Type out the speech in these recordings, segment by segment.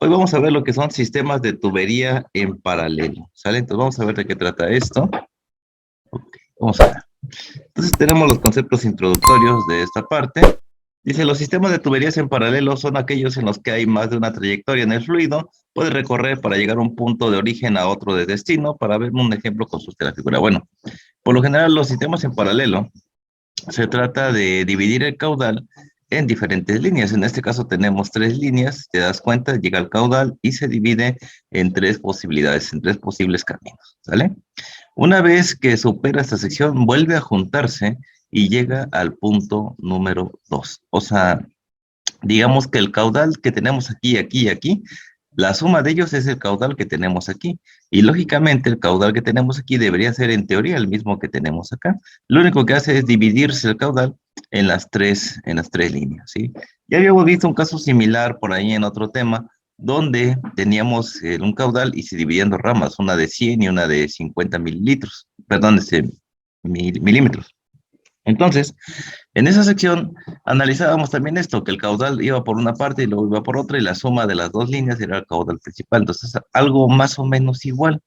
Hoy vamos a ver lo que son sistemas de tubería en paralelo, ¿sale? Entonces vamos a ver de qué trata esto. Ok, vamos a ver. Entonces tenemos los conceptos introductorios de esta parte. Dice, los sistemas de tuberías en paralelo son aquellos en los que hay más de una trayectoria en el fluido, puede recorrer para llegar a un punto de origen a otro de destino. Para ver un ejemplo, consulte la figura. Bueno, por lo general los sistemas en paralelo se trata de dividir el caudal en diferentes líneas. En este caso tenemos tres líneas, te das cuenta, llega el caudal y se divide en tres posibilidades, en tres posibles caminos, ¿sale? Una vez que supera esta sección, vuelve a juntarse y llega al punto número 2. O sea, digamos que el caudal que tenemos aquí, aquí y aquí, la suma de ellos es el caudal que tenemos aquí. Y lógicamente el caudal que tenemos aquí debería ser en teoría el mismo que tenemos acá. Lo único que hace es dividirse el caudal en las tres líneas, ¿sí? Ya habíamos visto un caso similar por ahí en otro tema, donde teníamos un caudal y se dividían dos ramas, una de 100 y una de 50 mililitros, perdón, milímetros. Entonces, en esa sección analizábamos también esto, que el caudal iba por una parte y luego iba por otra, y la suma de las dos líneas era el caudal principal. Entonces, algo más o menos igual,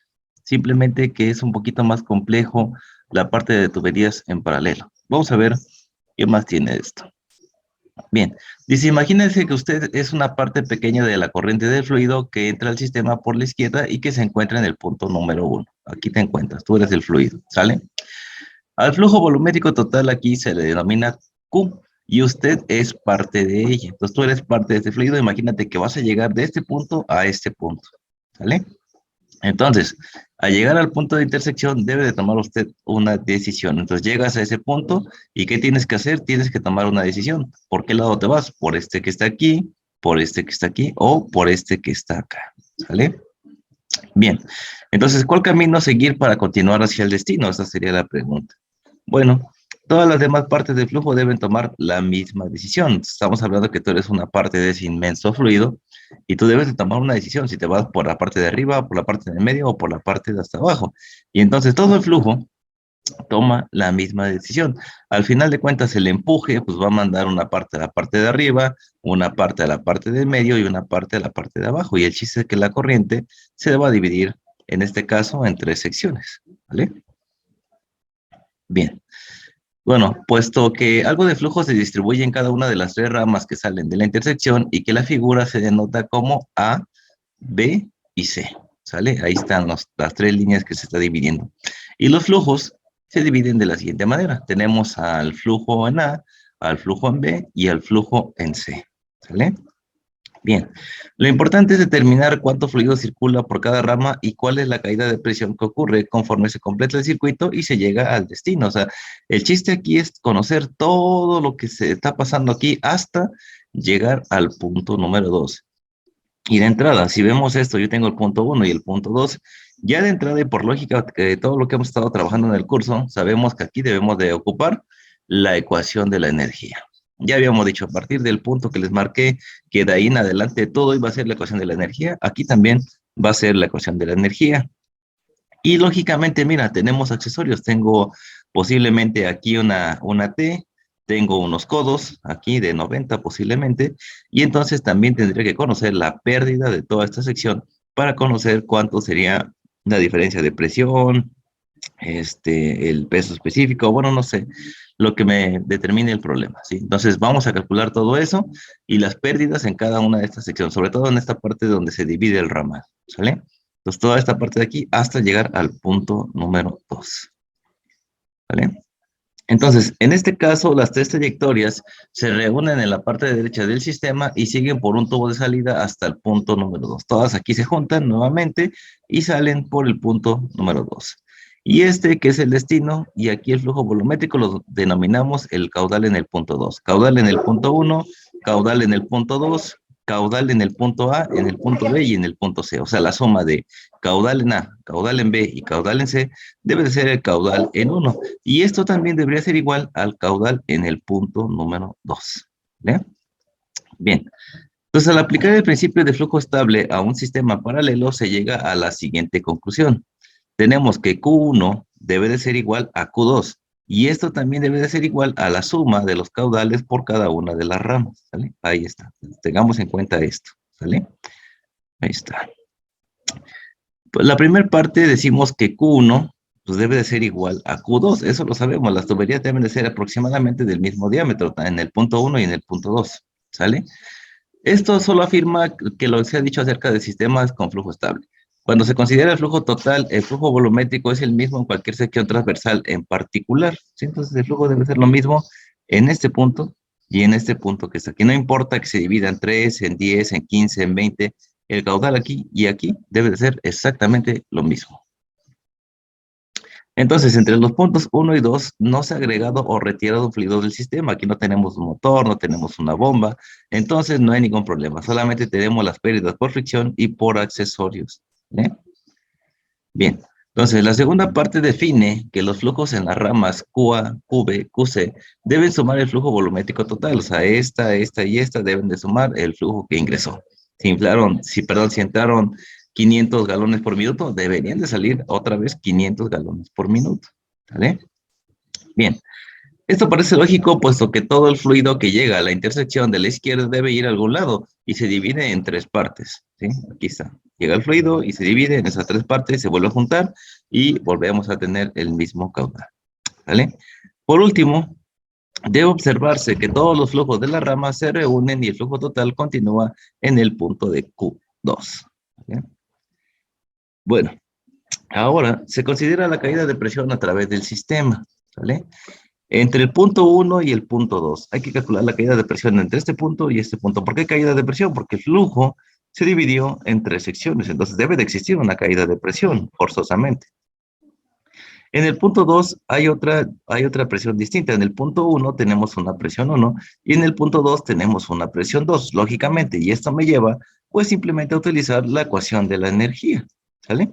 simplemente que es un poquito más complejo la parte de tuberías en paralelo. Vamos a ver qué más tiene esto. Bien, dice, imagínense que usted es una parte pequeña de la corriente del fluido que entra al sistema por la izquierda y que se encuentra en el punto número 1. Aquí te encuentras, tú eres el fluido, ¿sale? Al flujo volumétrico total aquí se le denomina Q y usted es parte de ella. Entonces tú eres parte de este fluido, imagínate que vas a llegar de este punto a este punto, ¿sale? Entonces, al llegar al punto de intersección debe de tomar usted una decisión. Entonces llegas a ese punto y ¿qué tienes que hacer? Tienes que tomar una decisión. ¿Por qué lado te vas? ¿Por este que está aquí, por este que está aquí o por este que está acá? ¿Sale? Bien, entonces, ¿cuál camino seguir para continuar hacia el destino? Esa sería la pregunta. Bueno, todas las demás partes del flujo deben tomar la misma decisión. Estamos hablando que tú eres una parte de ese inmenso fluido y tú debes de tomar una decisión si te vas por la parte de arriba, por la parte de medio o por la parte de hasta abajo. Y entonces todo el flujo toma la misma decisión. Al final de cuentas, el empuje pues va a mandar una parte a la parte de arriba, una parte a la parte del medio y una parte a la parte de abajo. Y el chiste es que la corriente se va a dividir, en este caso, en tres secciones. ¿Vale? Bien. Bueno, puesto que algo de flujo se distribuye en cada una de las tres ramas que salen de la intersección y que la figura se denota como A, B y C, ¿sale? Ahí están las tres líneas que se está dividiendo. Y los flujos se dividen de la siguiente manera. Tenemos al flujo en A, al flujo en B y al flujo en C, ¿sale? Bien, lo importante es determinar cuánto fluido circula por cada rama y cuál es la caída de presión que ocurre conforme se completa el circuito y se llega al destino. O sea, el chiste aquí es conocer todo lo que se está pasando aquí hasta llegar al punto número 2. Y de entrada, si vemos esto, yo tengo el punto 1 y el punto 2, ya de entrada y por lógica de todo lo que hemos estado trabajando en el curso, sabemos que aquí debemos de ocupar la ecuación de la energía. Ya habíamos dicho, a partir del punto que les marqué, que de ahí en adelante todo iba a ser la ecuación de la energía, aquí también va a ser la ecuación de la energía. Y lógicamente, mira, tenemos accesorios. Tengo posiblemente aquí una T, tengo unos codos aquí de 90 posiblemente, y entonces también tendría que conocer la pérdida de toda esta sección para conocer cuánto sería la diferencia de presión, el peso específico, bueno, no sé, lo que me determine el problema, ¿sí? Entonces vamos a calcular todo eso y las pérdidas en cada una de estas secciones, sobre todo en esta parte donde se divide el ramal, ¿sale? Entonces toda esta parte de aquí hasta llegar al punto número 2, ¿vale? Entonces, en este caso, las tres trayectorias se reúnen en la parte derecha del sistema y siguen por un tubo de salida hasta el punto número 2. Todas aquí se juntan nuevamente y salen por el punto número 2. Y este, que es el destino, y aquí el flujo volumétrico lo denominamos el caudal en el punto 2. Caudal en el punto 1, caudal en el punto 2, caudal en el punto A, en el punto B y en el punto C. O sea, la suma de caudal en A, caudal en B y caudal en C debe de ser el caudal en 1. Y esto también debería ser igual al caudal en el punto número 2. ¿Bien? Bien. Entonces, al aplicar el principio de flujo estable a un sistema paralelo, se llega a la siguiente conclusión. Tenemos que Q1 debe de ser igual a Q2. Y esto también debe de ser igual a la suma de los caudales por cada una de las ramas. ¿Sale? Ahí está. Tengamos en cuenta esto. ¿Sale? Ahí está. Pues la primera parte decimos que Q1 pues debe de ser igual a Q2. Eso lo sabemos. Las tuberías deben de ser aproximadamente del mismo diámetro, en el punto 1 y en el punto 2. ¿Sale? Esto solo afirma que lo que se ha dicho acerca de sistemas con flujo estable. Cuando se considera el flujo total, el flujo volumétrico es el mismo en cualquier sección transversal en particular. ¿Sí? Entonces el flujo debe ser lo mismo en este punto y en este punto que está aquí. No importa que se divida en 3, en 10, en 15, en 20, el caudal aquí y aquí debe de ser exactamente lo mismo. Entonces, entre los puntos 1 y 2 no se ha agregado o retirado fluido del sistema. Aquí no tenemos un motor, no tenemos una bomba, entonces no hay ningún problema. Solamente tenemos las pérdidas por fricción y por accesorios. ¿Eh? Bien, entonces la segunda parte define que los flujos en las ramas QA, QB, QC deben sumar el flujo volumétrico total. O sea, esta y esta deben de sumar el flujo que ingresó. Si entraron 500 galones por minuto, deberían de salir otra vez 500 galones por minuto. ¿Vale? Bien, esto parece lógico puesto que todo el fluido que llega a la intersección de la izquierda debe ir a algún lado y se divide en tres partes. ¿Sí? Aquí está. Llega el fluido y se divide en esas tres partes, se vuelve a juntar y volvemos a tener el mismo caudal. ¿Vale? Por último, debe observarse que todos los flujos de la rama se reúnen y el flujo total continúa en el punto de Q2. ¿Vale? Bueno, ahora se considera la caída de presión a través del sistema. ¿Vale? Entre el punto 1 y el punto 2. Hay que calcular la caída de presión entre este punto y este punto. ¿Por qué caída de presión? Porque el flujo se dividió en tres secciones. Entonces debe de existir una caída de presión, forzosamente. En el punto 2 hay otra presión distinta. En el punto 1 tenemos una presión 1 y en el punto 2 tenemos una presión 2, lógicamente. Y esto me lleva, pues, simplemente a utilizar la ecuación de la energía. ¿Sale?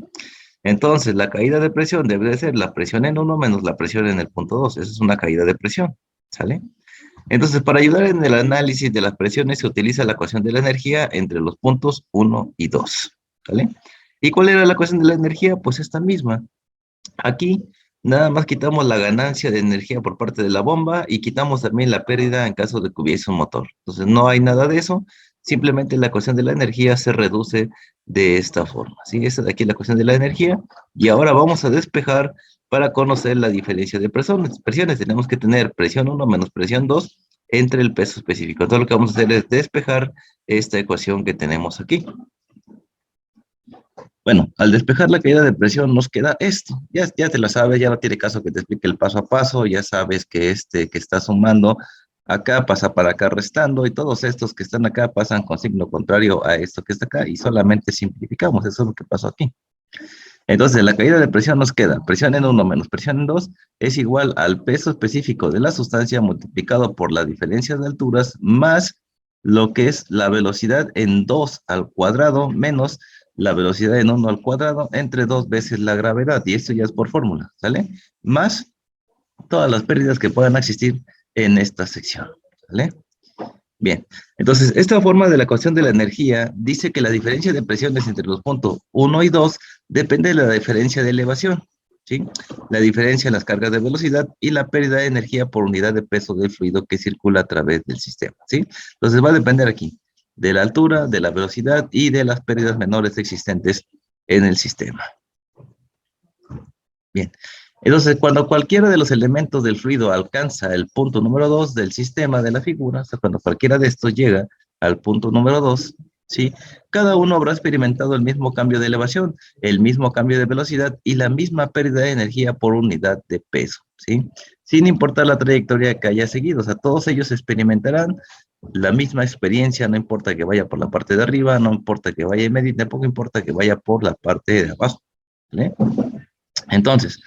Entonces, la caída de presión debe de ser la presión en 1 menos la presión en el punto 2. Esa es una caída de presión, ¿sale? Entonces, para ayudar en el análisis de las presiones, se utiliza la ecuación de la energía entre los puntos 1 y 2, ¿sale? ¿Y cuál era la ecuación de la energía? Pues esta misma. Aquí, nada más quitamos la ganancia de energía por parte de la bomba y quitamos también la pérdida en caso de que hubiese un motor. Entonces, no hay nada de eso. Simplemente la ecuación de la energía se reduce de esta forma. ¿Sí? Esta de aquí es la ecuación de la energía. Y ahora vamos a despejar para conocer la diferencia de presiones. Tenemos que tener presión 1 menos presión 2 entre el peso específico. Entonces lo que vamos a hacer es despejar esta ecuación que tenemos aquí. Bueno, al despejar la caída de presión nos queda esto. Ya te la sabes, ya no tiene caso que te explique el paso a paso. Ya sabes que este que está sumando acá pasa para acá restando y todos estos que están acá pasan con signo contrario a esto que está acá y solamente simplificamos. Eso es lo que pasó aquí. Entonces, la caída de presión nos queda presión en 1 menos presión en 2 es igual al peso específico de la sustancia multiplicado por la diferencia de alturas más lo que es la velocidad en 2 al cuadrado menos la velocidad en 1 al cuadrado entre 2 veces la gravedad. Y esto ya es por fórmula, ¿sale? Más todas las pérdidas que puedan existir en esta sección, ¿sale? Bien, entonces esta forma de la ecuación de la energía dice que la diferencia de presiones entre los puntos 1 y 2 depende de la diferencia de elevación, ¿sí? La diferencia en las cargas de velocidad y la pérdida de energía por unidad de peso del fluido que circula a través del sistema, ¿sí? Entonces va a depender aquí de la altura, de la velocidad y de las pérdidas menores existentes en el sistema. Bien, entonces cuando cualquiera de los elementos del fluido alcanza el punto número 2 del sistema de la figura, o sea, cuando cualquiera de estos llega al punto número 2, ¿sí? Cada uno habrá experimentado el mismo cambio de elevación, el mismo cambio de velocidad y la misma pérdida de energía por unidad de peso, ¿sí? Sin importar la trayectoria que haya seguido, o sea, todos ellos experimentarán la misma experiencia, no importa que vaya por la parte de arriba, no importa que vaya en medio, tampoco importa que vaya por la parte de abajo, ¿vale? Entonces,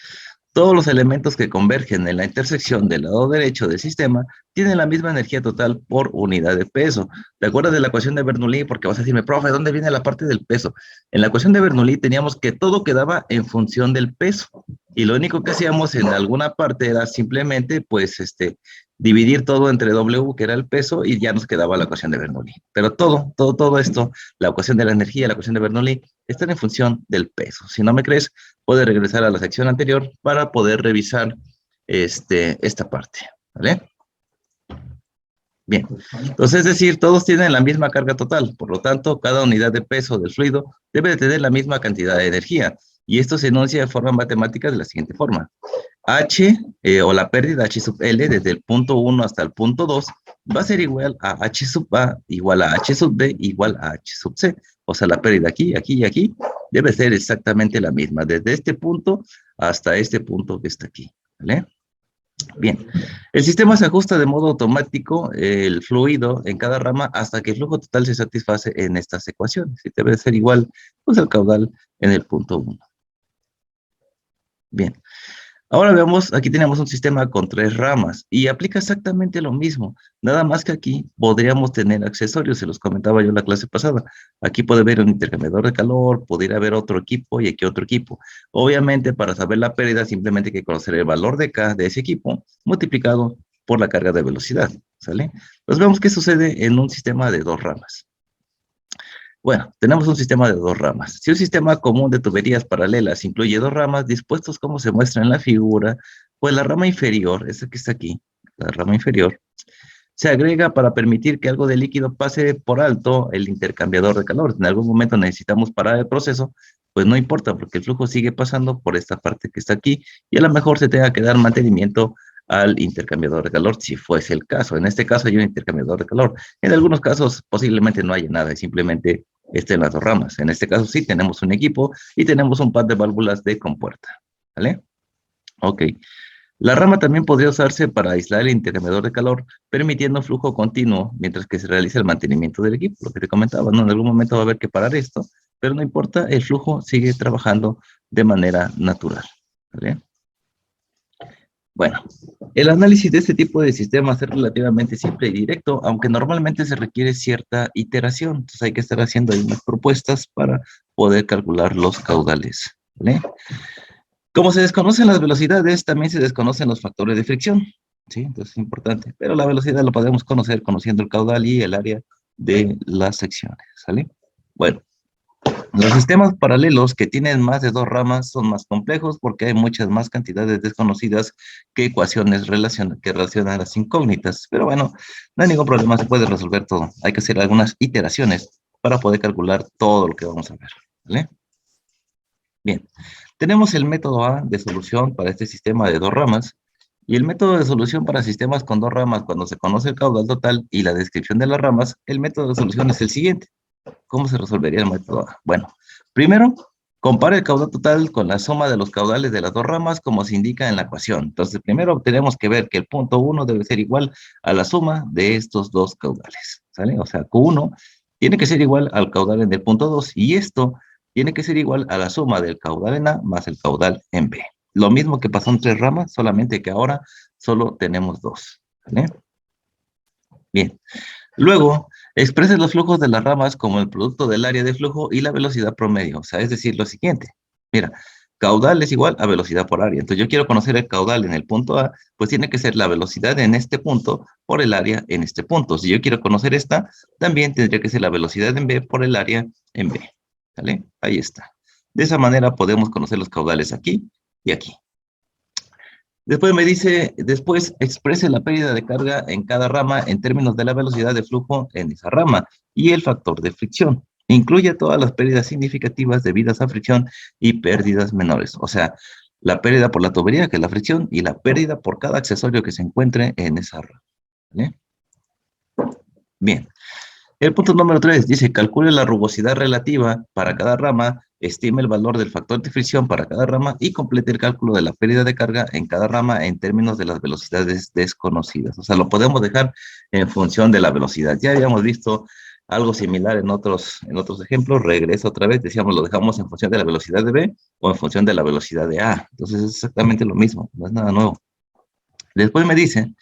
todos los elementos que convergen en la intersección del lado derecho del sistema tienen la misma energía total por unidad de peso. ¿Te acuerdas de la ecuación de Bernoulli? Porque vas a decirme, profe, ¿dónde viene la parte del peso? En la ecuación de Bernoulli teníamos que todo quedaba en función del peso. Y lo único que hacíamos en alguna parte era simplemente, pues, dividir todo entre W, que era el peso, y ya nos quedaba la ecuación de Bernoulli. Pero todo esto, la ecuación de la energía, la ecuación de Bernoulli, están en función del peso. Si no me crees, puedes regresar a la sección anterior para poder revisar esta parte, ¿vale? Bien, entonces es decir, todos tienen la misma carga total, por lo tanto, cada unidad de peso del fluido debe de tener la misma cantidad de energía, y esto se enuncia de forma matemática de la siguiente forma. H, o la pérdida H sub L, desde el punto 1 hasta el punto 2, va a ser igual a H sub A, igual a H sub B, igual a H sub C. O sea, la pérdida aquí, aquí y aquí debe ser exactamente la misma, desde este punto hasta este punto que está aquí, ¿vale? Bien, el sistema se ajusta de modo automático el fluido en cada rama hasta que el flujo total se satisface en estas ecuaciones. Y debe ser igual, pues, al caudal en el punto 1. Bien, ahora veamos, aquí tenemos un sistema con 3 ramas y aplica exactamente lo mismo, nada más que aquí podríamos tener accesorios, se los comentaba yo en la clase pasada. Aquí puede haber un intercambiador de calor, podría haber otro equipo y aquí otro equipo. Obviamente, para saber la pérdida, simplemente hay que conocer el valor de K de ese equipo multiplicado por la carga de velocidad, ¿sale? Pues vemos qué sucede en un sistema de 2 ramas. Bueno, tenemos un sistema de 2 ramas. Si un sistema común de tuberías paralelas incluye 2 ramas dispuestos como se muestra en la figura, pues la rama inferior, esta que está aquí, la rama inferior, se agrega para permitir que algo de líquido pase por alto el intercambiador de calor. En algún momento necesitamos parar el proceso, pues no importa, porque el flujo sigue pasando por esta parte que está aquí, y a lo mejor se tenga que dar mantenimiento al intercambiador de calor, si fuese el caso. En este caso hay un intercambiador de calor. En algunos casos posiblemente no haya nada, simplemente estén las 2 ramas. En este caso sí tenemos un equipo y tenemos un par de válvulas de compuerta, ¿vale? Ok. La rama también podría usarse para aislar el intercambiador de calor, permitiendo flujo continuo mientras que se realiza el mantenimiento del equipo, lo que te comentaba, ¿no? En algún momento va a haber que parar esto, pero no importa, el flujo sigue trabajando de manera natural, ¿vale? Bueno, el análisis de este tipo de sistemas es relativamente simple y directo, aunque normalmente se requiere cierta iteración, entonces hay que estar haciendo ahí unas propuestas para poder calcular los caudales, ¿vale? Como se desconocen las velocidades, también se desconocen los factores de fricción, ¿sí? Entonces es importante, pero la velocidad lo podemos conocer conociendo el caudal y el área de las secciones, ¿sale? Bueno, los sistemas paralelos que tienen más de 2 ramas son más complejos porque hay muchas más cantidades desconocidas que ecuaciones que relacionan las incógnitas, pero bueno, no hay ningún problema, se puede resolver todo. Hay que hacer algunas iteraciones para poder calcular todo lo que vamos a ver, ¿vale? Bien, tenemos el método A de solución para este sistema de 2 ramas y el método de solución para sistemas con 2 ramas cuando se conoce el caudal total y la descripción de las ramas. El método de solución es el siguiente. ¿Cómo se resolvería el método A? Bueno, primero, compara el caudal total con la suma de los caudales de las 2 ramas como se indica en la ecuación. Entonces, primero tenemos que ver que el punto 1 debe ser igual a la suma de estos 2 caudales, ¿sale? O sea, Q1 tiene que ser igual al caudal en el punto 2 y esto tiene que ser igual a la suma del caudal en A más el caudal en B. Lo mismo que pasó en 3 ramas, solamente que ahora solo tenemos 2, ¿vale? Bien. Luego, expresa los flujos de las ramas como el producto del área de flujo y la velocidad promedio. O sea, es decir, lo siguiente. Mira, caudal es igual a velocidad por área. Entonces, yo quiero conocer el caudal en el punto A, pues tiene que ser la velocidad en este punto por el área en este punto. Si yo quiero conocer esta, también tendría que ser la velocidad en B por el área en B. ¿Vale? Ahí está. De esa manera podemos conocer los caudales aquí y aquí. Después me dice, después exprese la pérdida de carga en cada rama en términos de la velocidad de flujo en esa rama y el factor de fricción. Incluye todas las pérdidas significativas debidas a fricción y pérdidas menores. O sea, la pérdida por la tubería, que es la fricción, y la pérdida por cada accesorio que se encuentre en esa rama. ¿Vale? Bien. El punto número 3 dice, calcule la rugosidad relativa para cada rama, estime el valor del factor de fricción para cada rama y complete el cálculo de la pérdida de carga en cada rama en términos de las velocidades desconocidas. O sea, lo podemos dejar en función de la velocidad. Ya habíamos visto algo similar en otros ejemplos. Regreso otra vez, decíamos, lo dejamos en función de la velocidad de B o en función de la velocidad de A. Entonces es exactamente lo mismo, no es nada nuevo. Después me dice,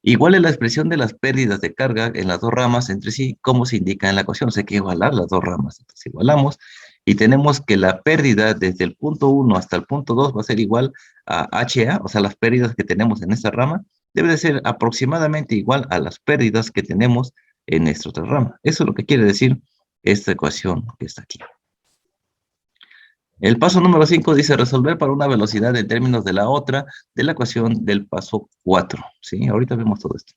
igual es la expresión de las pérdidas de carga en las 2 ramas entre sí, como se indica en la ecuación. O sea, hay que igualar las 2 ramas. Entonces, igualamos y tenemos que la pérdida desde el punto 1 hasta el punto 2 va a ser igual a HA, o sea, las pérdidas que tenemos en esta rama, debe de ser aproximadamente igual a las pérdidas que tenemos en esta otra rama. Eso es lo que quiere decir esta ecuación que está aquí. El paso número 5 dice resolver para una velocidad en términos de la otra de la ecuación del paso 4. ¿Sí? Ahorita vemos todo esto.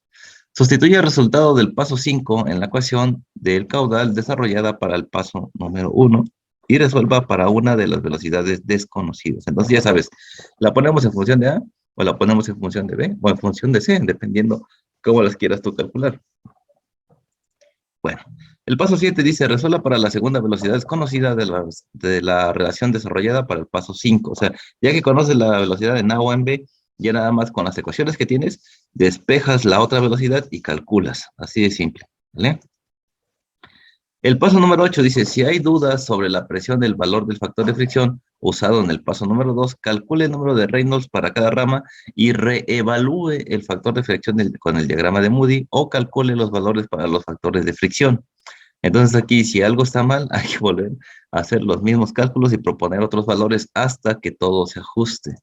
Sustituye el resultado del paso 5 en la ecuación del caudal desarrollada para el paso número 1 y resuelva para una de las velocidades desconocidas. Entonces ya sabes, la ponemos en función de A, o la ponemos en función de B, o en función de C, dependiendo cómo las quieras tú calcular. Bueno, el paso 7 dice, resuelva para la segunda velocidad desconocida de la relación desarrollada para el paso 5. O sea, ya que conoces la velocidad en A o en B, ya nada más con las ecuaciones que tienes, despejas la otra velocidad y calculas. Así de simple, ¿vale? El paso número 8 dice, si hay dudas sobre la presión del valor del factor de fricción usado en el paso número 2, calcule el número de Reynolds para cada rama y reevalúe el factor de fricción con el diagrama de Moody o calcule los valores para los factores de fricción. Entonces aquí, si algo está mal, hay que volver a hacer los mismos cálculos y proponer otros valores hasta que todo se ajuste.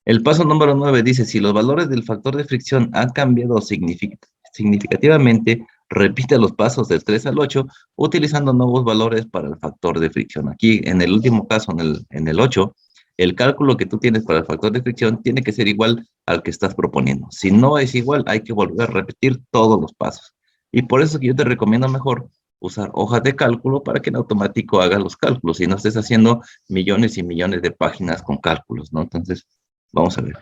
El paso número 9 dice, si los valores del factor de fricción han cambiado significativamente, repite los pasos del 3 al 8, utilizando nuevos valores para el factor de fricción. Aquí, en el último caso, en el 8, el cálculo que tú tienes para el factor de fricción tiene que ser igual al que estás proponiendo. Si no es igual, hay que volver a repetir todos los pasos. Y por eso que yo te recomiendo mejor usar hojas de cálculo para que en automático hagas los cálculos y no estés haciendo millones y millones de páginas con cálculos, ¿no? Entonces, vamos a ver.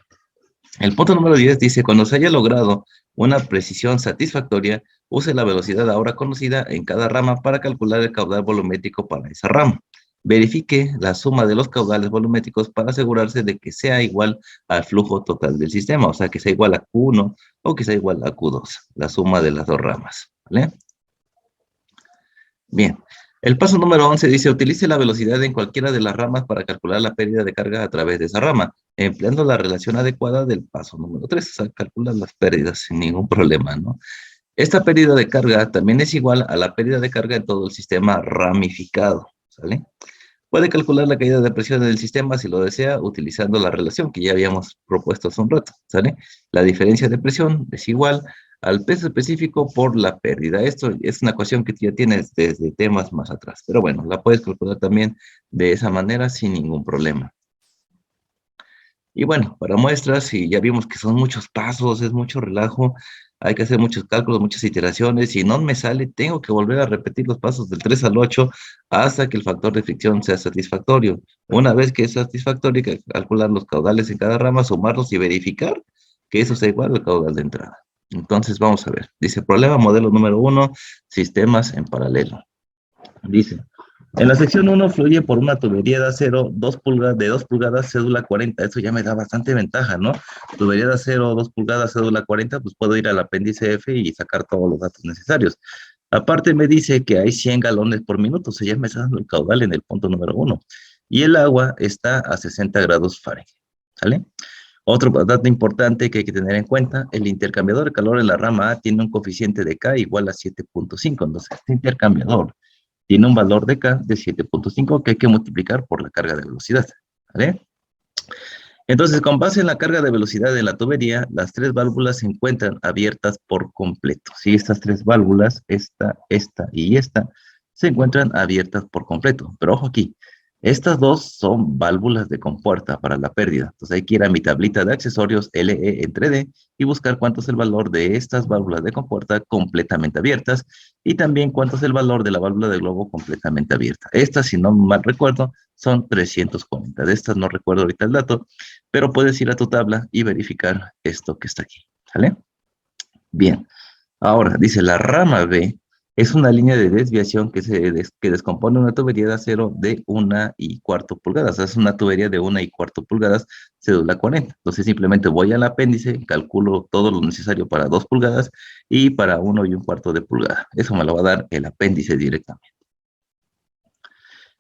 El punto número 10 dice, cuando se haya logrado una precisión satisfactoria, use la velocidad ahora conocida en cada rama para calcular el caudal volumétrico para esa rama. Verifique la suma de los caudales volumétricos para asegurarse de que sea igual al flujo total del sistema, o sea, que sea igual a Q1 o que sea igual a Q2, la suma de las dos ramas, ¿vale? Bien, el paso número 11 dice, utilice la velocidad en cualquiera de las ramas para calcular la pérdida de carga a través de esa rama, empleando la relación adecuada del paso número 3, o sea, calcula las pérdidas sin ningún problema, ¿no? Esta pérdida de carga también es igual a la pérdida de carga en todo el sistema ramificado, ¿sale? Puede calcular la caída de presión del sistema si lo desea, utilizando la relación que ya habíamos propuesto hace un rato, ¿sale? La diferencia de presión es igual al peso específico por la pérdida. Esto es una ecuación que ya tienes desde temas más atrás, pero bueno, la puedes calcular también de esa manera sin ningún problema. Y bueno, para muestras, si ya vimos que son muchos pasos, es mucho relajo, hay que hacer muchos cálculos, muchas iteraciones, si no me sale, tengo que volver a repetir los pasos del 3 al 8 hasta que el factor de fricción sea satisfactorio. Una vez que es satisfactorio, hay que calcular los caudales en cada rama, sumarlos y verificar que eso sea igual al caudal de entrada. Entonces, vamos a ver. Dice, problema modelo número 1, sistemas en paralelo. Dice, en la sección 1 fluye por una tubería de acero 2 pulgadas, de 2 pulgadas, cédula 40. Eso ya me da bastante ventaja, ¿no? Tubería de acero 2 pulgadas, cédula 40, pues puedo ir al apéndice F y sacar todos los datos necesarios. Aparte me dice que hay 100 galones por minuto, o sea, ya me está dando el caudal en el punto número 1. Y el agua está a 60 grados Fahrenheit, ¿sale? Otro dato importante que hay que tener en cuenta, el intercambiador de calor en la rama A tiene un coeficiente de K igual a 7.5. Entonces, este intercambiador tiene un valor de K de 7.5 que hay que multiplicar por la carga de velocidad, ¿vale? Entonces, con base en la carga de velocidad de la tubería, las 3 válvulas se encuentran abiertas por completo. Si estas 3 válvulas, esta y esta, se encuentran abiertas por completo. Pero ojo aquí, estas dos son válvulas de compuerta para la pérdida. Entonces hay que ir a mi tablita de accesorios LE entre D y buscar cuánto es el valor de estas válvulas de compuerta completamente abiertas y también cuánto es el valor de la válvula de globo completamente abierta. Estas, si no mal recuerdo, son 340. De estas no recuerdo ahorita el dato, pero puedes ir a tu tabla y verificar esto que está aquí. ¿Sale? Bien. Ahora, dice la rama B es una línea de desviación que descompone una tubería de acero de 1,25 pulgadas. Es una tubería de 1,25 pulgadas, cédula 40. Entonces simplemente voy al apéndice, calculo todo lo necesario para 2 pulgadas y para 1,25 de pulgada. Eso me lo va a dar el apéndice directamente.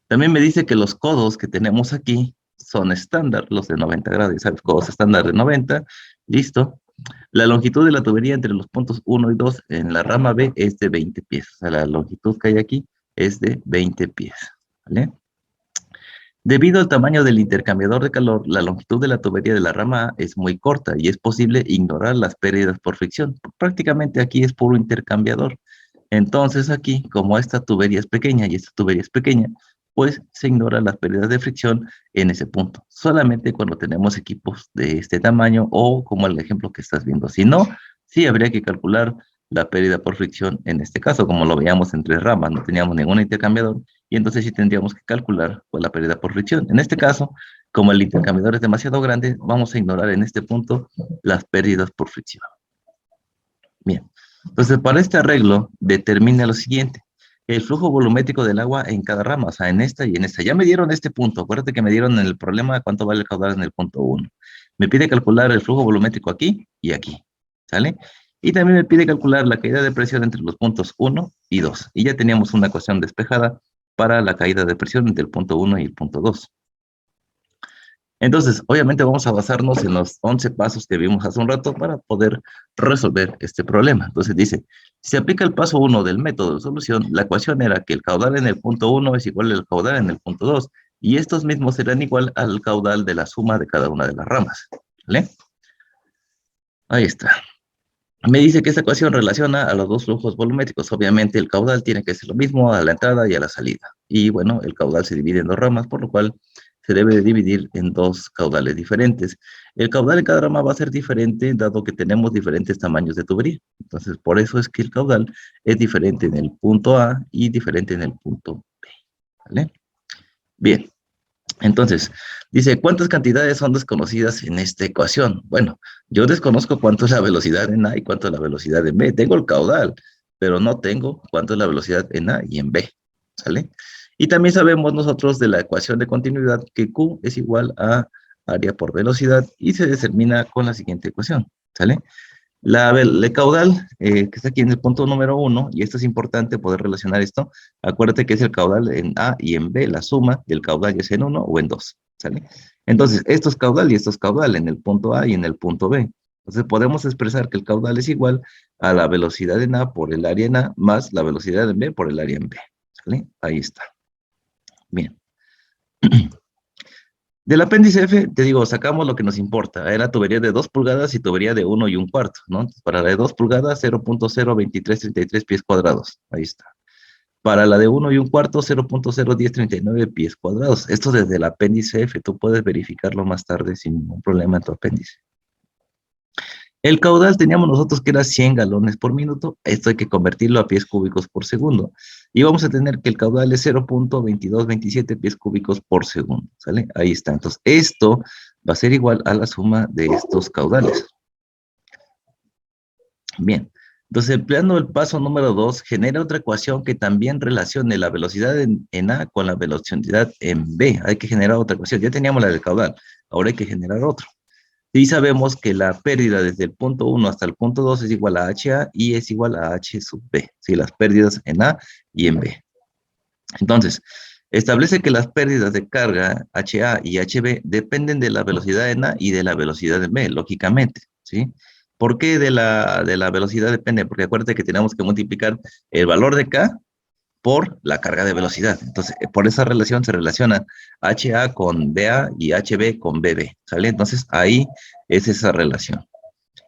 También me dice que los codos que tenemos aquí son estándar, los de 90 grados, ¿sabes? Codos estándar de 90, listo. La longitud de la tubería entre los puntos 1 y 2 en la rama B es de 20 pies. O sea, la longitud que hay aquí es de 20 pies, ¿vale? Debido al tamaño del intercambiador de calor, la longitud de la tubería de la rama A es muy corta y es posible ignorar las pérdidas por fricción. Prácticamente aquí es puro intercambiador. Entonces aquí, como esta tubería es pequeña y esta tubería es pequeña, pues se ignoran las pérdidas de fricción en ese punto. Solamente cuando tenemos equipos de este tamaño o como el ejemplo que estás viendo. Si no, sí habría que calcular la pérdida por fricción en este caso, como lo veíamos en 3 ramas, no teníamos ningún intercambiador, y entonces sí tendríamos que calcular pues, la pérdida por fricción. En este caso, como el intercambiador es demasiado grande, vamos a ignorar en este punto las pérdidas por fricción. Bien, entonces para este arreglo determina lo siguiente: el flujo volumétrico del agua en cada rama, o sea, en esta y en esta. Ya me dieron este punto, acuérdate que me dieron en el problema cuánto vale el caudal en el punto 1. Me pide calcular el flujo volumétrico aquí y aquí, ¿sale? Y también me pide calcular la caída de presión entre los puntos 1 y 2. Y ya teníamos una ecuación despejada para la caída de presión entre el punto 1 y el punto 2. Entonces, obviamente vamos a basarnos en los 11 pasos que vimos hace un rato para poder resolver este problema. Entonces dice, si se aplica el paso 1 del método de solución, la ecuación era que el caudal en el punto 1 es igual al caudal en el punto 2, y estos mismos serán igual al caudal de la suma de cada una de las ramas. ¿Vale? Ahí está. Me dice que esta ecuación relaciona a los dos flujos volumétricos. Obviamente el caudal tiene que ser lo mismo a la entrada y a la salida. Y bueno, el caudal se divide en 2 ramas, por lo cual se debe de dividir en 2 caudales diferentes. El caudal en cada rama va a ser diferente, dado que tenemos diferentes tamaños de tubería. Entonces, por eso es que el caudal es diferente en el punto A y diferente en el punto B. ¿Vale? Bien. Entonces, dice, ¿cuántas cantidades son desconocidas en esta ecuación? Bueno, yo desconozco cuánto es la velocidad en A y cuánto es la velocidad en B. Tengo el caudal, pero no tengo cuánto es la velocidad en A y en B. ¿Sale? Y también sabemos nosotros de la ecuación de continuidad que Q es igual a área por velocidad y se determina con la siguiente ecuación. ¿Sale? El caudal, que está aquí en el punto número 1, y esto es importante poder relacionar esto, acuérdate que es el caudal en A y en B, la suma del caudal ya sea en 1 o en 2, ¿sale? Entonces, esto es caudal y esto es caudal en el punto A y en el punto B. Entonces, podemos expresar que el caudal es igual a la velocidad en A por el área en A más la velocidad en B por el área en B, ¿sale? Ahí está. Bien. Del apéndice F, te digo, sacamos lo que nos importa. Era tubería de 2 pulgadas y tubería de 1 1/4, ¿no? Entonces, para la de 2 pulgadas, 0.02333 pies cuadrados. Ahí está. Para la de 1 1/4, 0.01039 pies cuadrados. Esto desde el apéndice F. Tú puedes verificarlo más tarde sin ningún problema en tu apéndice. El caudal teníamos nosotros que era 100 galones por minuto. Esto hay que convertirlo a pies cúbicos por segundo. Y vamos a tener que el caudal es 0.2227 pies cúbicos por segundo. ¿Sale? Ahí está. Entonces, esto va a ser igual a la suma de estos caudales. Bien. Entonces, empleando el paso número 2, genera otra ecuación que también relacione la velocidad en A con la velocidad en B. Hay que generar otra ecuación. Ya teníamos la del caudal. Ahora hay que generar otro. Y sabemos que la pérdida desde el punto 1 hasta el punto 2 es igual a HA y es igual a H sub B. ¿Sí? Las pérdidas en A y en B. Entonces, establece que las pérdidas de carga HA y HB dependen de la velocidad en A y de la velocidad en B, lógicamente. ¿Sí? ¿Por qué de la velocidad depende? Porque acuérdate que tenemos que multiplicar el valor de K por la carga de velocidad. Entonces, por esa relación se relaciona HA con BA y HB con BB, ¿sale? Entonces, ahí es esa relación.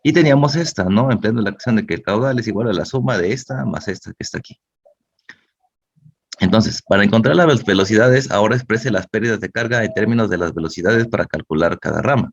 Y teníamos esta, ¿no? Empleando la acción de que el caudal es igual a la suma de esta más esta que está aquí. Entonces, para encontrar las velocidades, ahora exprese las pérdidas de carga en términos de las velocidades para calcular cada rama.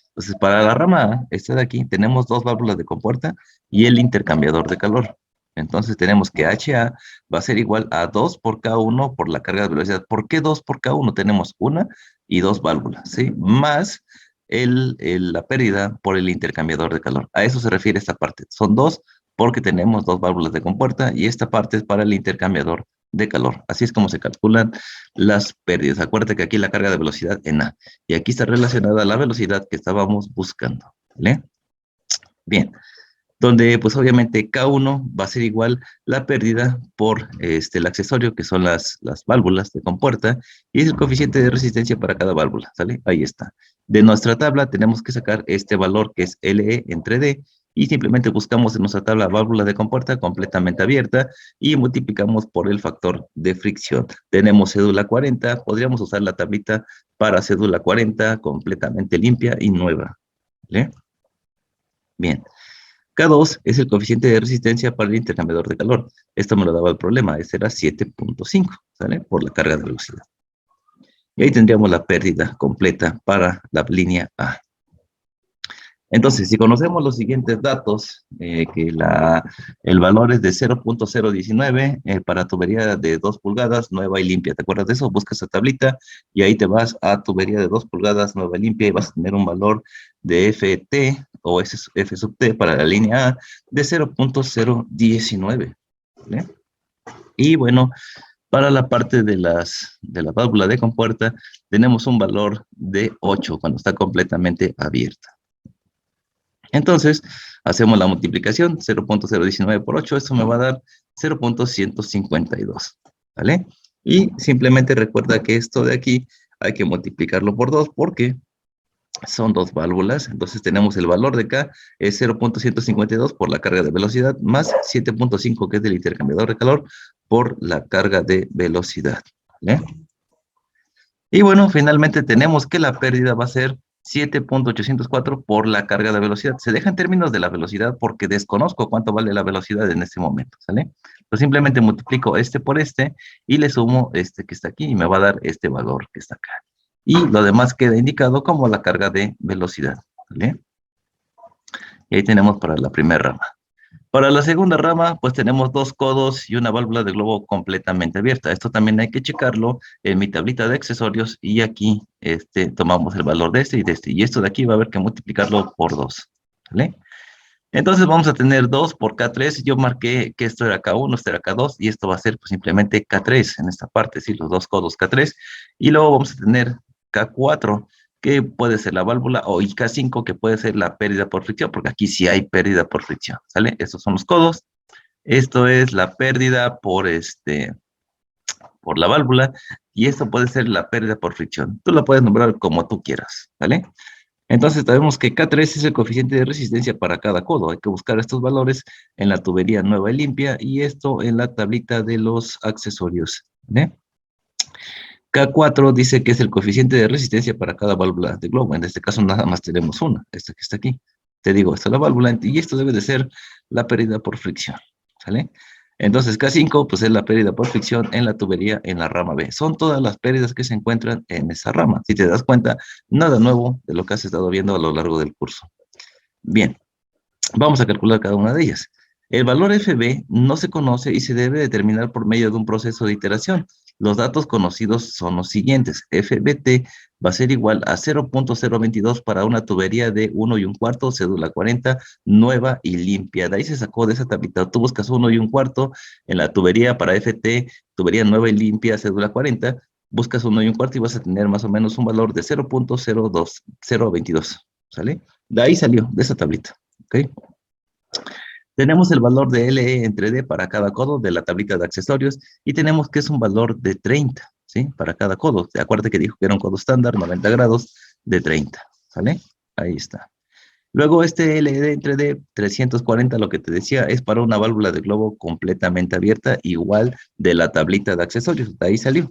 Entonces, para la rama A, esta de aquí, tenemos 2 válvulas de compuerta y el intercambiador de calor. Entonces tenemos que HA va a ser igual a 2 por K1 por la carga de velocidad. ¿Por qué 2 por K1? Tenemos una y 2 válvulas, ¿sí? Más la pérdida por el intercambiador de calor. A eso se refiere esta parte. Son 2 porque tenemos 2 válvulas de compuerta y esta parte es para el intercambiador de calor. Así es como se calculan las pérdidas. Acuérdate que aquí la carga de velocidad en A. Y aquí está relacionada la velocidad que estábamos buscando. ¿Vale? Bien. Donde pues obviamente K1 va a ser igual la pérdida por el accesorio, que son las válvulas de compuerta, y es el coeficiente de resistencia para cada válvula, ¿sale? Ahí está. De nuestra tabla tenemos que sacar este valor que es LE entre D, y simplemente buscamos en nuestra tabla válvula de compuerta completamente abierta, y multiplicamos por el factor de fricción. Tenemos cédula 40, podríamos usar la tablita para cédula 40 completamente limpia y nueva, ¿vale? Bien. K2 es el coeficiente de resistencia para el intercambiador de calor. Esto me lo daba el problema, este era 7.5, ¿sale? Por la carga de velocidad. Y ahí tendríamos la pérdida completa para la línea A. Entonces, si conocemos los siguientes datos, el valor es de 0.019 para tubería de 2 pulgadas, nueva y limpia. ¿Te acuerdas de eso? Buscas esa tablita y ahí te vas a tubería de 2 pulgadas, nueva y limpia, y vas a tener un valor de FT o F sub T para la línea A de 0.019. ¿Vale? Y bueno, para la parte de la válvula de compuerta, tenemos un valor de 8 cuando está completamente abierta. Entonces, hacemos la multiplicación, 0.019 por 8, esto me va a dar 0.152, ¿vale? Y simplemente recuerda que esto de aquí hay que multiplicarlo por 2 porque son dos válvulas, entonces tenemos el valor de acá, es 0.152 por la carga de velocidad, más 7.5 que es del intercambiador de calor por la carga de velocidad, ¿vale? Y bueno, finalmente tenemos que la pérdida va a ser 7.804 por la carga de velocidad. Se deja en términos de la velocidad porque desconozco cuánto vale la velocidad en este momento, ¿sale? Entonces simplemente multiplico este por este y le sumo este que está aquí y me va a dar este valor que está acá. Y lo demás queda indicado como la carga de velocidad, ¿vale? Y ahí tenemos para la primera rama. Para la segunda rama, pues tenemos 2 codos y una válvula de globo completamente abierta. Esto también hay que checarlo en mi tablita de accesorios y aquí tomamos el valor de este y de este. Y esto de aquí va a haber que multiplicarlo por 2, ¿vale? Entonces vamos a tener 2 por K3. Yo marqué que esto era K1, esto era K2 y esto va a ser pues, simplemente K3 en esta parte, ¿sí? Los 2 codos K3. Y luego vamos a tener K4, que puede ser la válvula, o K5, que puede ser la pérdida por fricción, porque aquí sí hay pérdida por fricción, ¿sale? Estos son los codos. Esto es la pérdida por la válvula, y esto puede ser la pérdida por fricción. Tú la puedes nombrar como tú quieras, ¿vale? Entonces sabemos que K3 es el coeficiente de resistencia para cada codo. Hay que buscar estos valores en la tubería nueva y limpia, y esto en la tablita de los accesorios, ¿vale? K4 dice que es el coeficiente de resistencia para cada válvula de globo. En este caso nada más tenemos una, esta que está aquí. Te digo, esta es la válvula, y esto debe de ser la pérdida por fricción, ¿sale? Entonces K5 pues es la pérdida por fricción en la tubería en la rama B. Son todas las pérdidas que se encuentran en esa rama. Si te das cuenta, nada nuevo de lo que has estado viendo a lo largo del curso. Bien, vamos a calcular cada una de ellas. El valor FB no se conoce y se debe determinar por medio de un proceso de iteración. Los datos conocidos son los siguientes. FBT va a ser igual a 0.022 para una tubería de 1 1/4, cédula 40, nueva y limpia. De ahí se sacó de esa tablita. Tú buscas 1 1/4 en la tubería para FT, tubería nueva y limpia, cédula 40, buscas 1 1/4 y vas a tener más o menos un valor de 0.022, ¿sale? De ahí salió, de esa tablita, ¿ok? Tenemos el valor de LE entre D para cada codo de la tablita de accesorios y tenemos que es un valor de 30, ¿sí? Para cada codo. Acuérdate que dijo que era un codo estándar, 90 grados, de 30, ¿sale? Ahí está. Luego este LE entre D, 340, lo que te decía, es para una válvula de globo completamente abierta, igual de la tablita de accesorios. De ahí salió,